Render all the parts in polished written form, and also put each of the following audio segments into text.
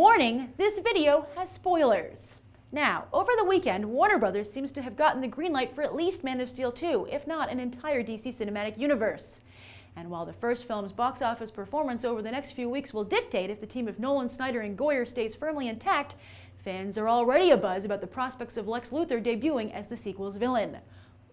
Warning, this video has spoilers. Now, over the weekend, Warner Brothers seems to have gotten the green light for at least Man of Steel 2, if not an entire DC cinematic universe. And while the first film's box office performance over the next few weeks will dictate if the team of Nolan, Snyder, and Goyer stays firmly intact, fans are already abuzz about the prospects of Lex Luthor debuting as the sequel's villain.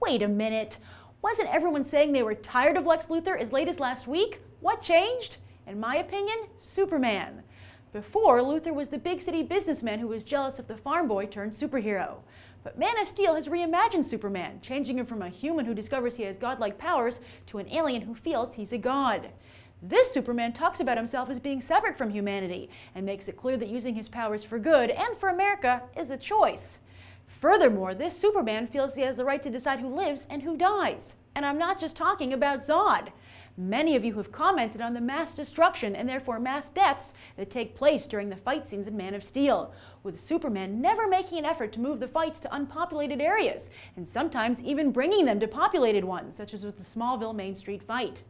Wait a minute, wasn't everyone saying they were tired of Lex Luthor as late as last week? What changed? In my opinion, Superman. Before, Luthor was the big city businessman who was jealous of the farm boy turned superhero. But Man of Steel has reimagined Superman, changing him from a human who discovers he has godlike powers to an alien who feels he's a god. This Superman talks about himself as being separate from humanity and makes it clear that using his powers for good and for America is a choice. Furthermore, this Superman feels he has the right to decide who lives and who dies. And I'm not just talking about Zod. Many of you have commented on the mass destruction and therefore mass deaths that take place during the fight scenes in Man of Steel, with Superman never making an effort to move the fights to unpopulated areas, and sometimes even bringing them to populated ones, such as with the Smallville Main Street fight.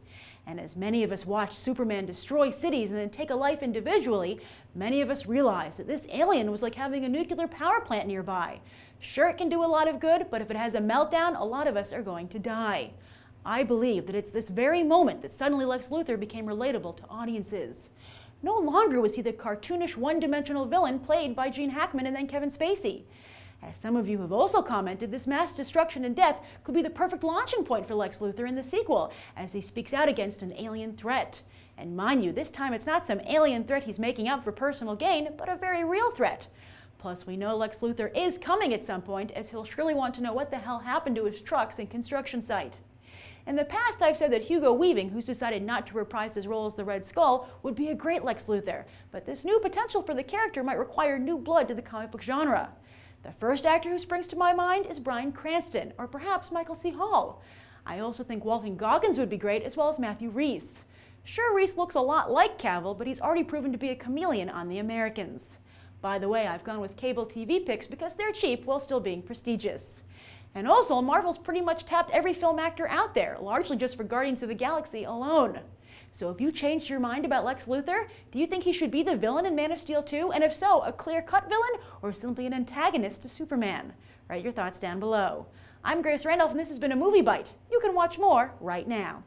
And as many of us watch Superman destroy cities and then take a life individually, many of us realize that this alien was like having a nuclear power plant nearby. Sure, it can do a lot of good, but if it has a meltdown, a lot of us are going to die. I believe that it's this very moment that suddenly Lex Luthor became relatable to audiences. No longer was he the cartoonish one-dimensional villain played by Gene Hackman and then Kevin Spacey. As some of you have also commented, this mass destruction and death could be the perfect launching point for Lex Luthor in the sequel, as he speaks out against an alien threat. And mind you, this time it's not some alien threat he's making up for personal gain, but a very real threat. Plus, we know Lex Luthor is coming at some point, as he'll surely want to know what the hell happened to his trucks and construction site. In the past, I've said that Hugo Weaving, who's decided not to reprise his role as the Red Skull, would be a great Lex Luthor, but this new potential for the character might require new blood to the comic book genre. The first actor who springs to my mind is Bryan Cranston, or perhaps Michael C. Hall. I also think Walton Goggins would be great, as well as Matthew Rhys. Sure, Rhys looks a lot like Cavill, but he's already proven to be a chameleon on The Americans. By the way, I've gone with cable TV picks because they're cheap while still being prestigious. And also, Marvel's pretty much tapped every film actor out there, largely just for Guardians of the Galaxy alone. So if you changed your mind about Lex Luthor, do you think he should be the villain in Man of Steel 2? And if so, a clear-cut villain or simply an antagonist to Superman? Write your thoughts down below. I'm Grace Randolph and this has been a Movie Bite. You can watch more right now.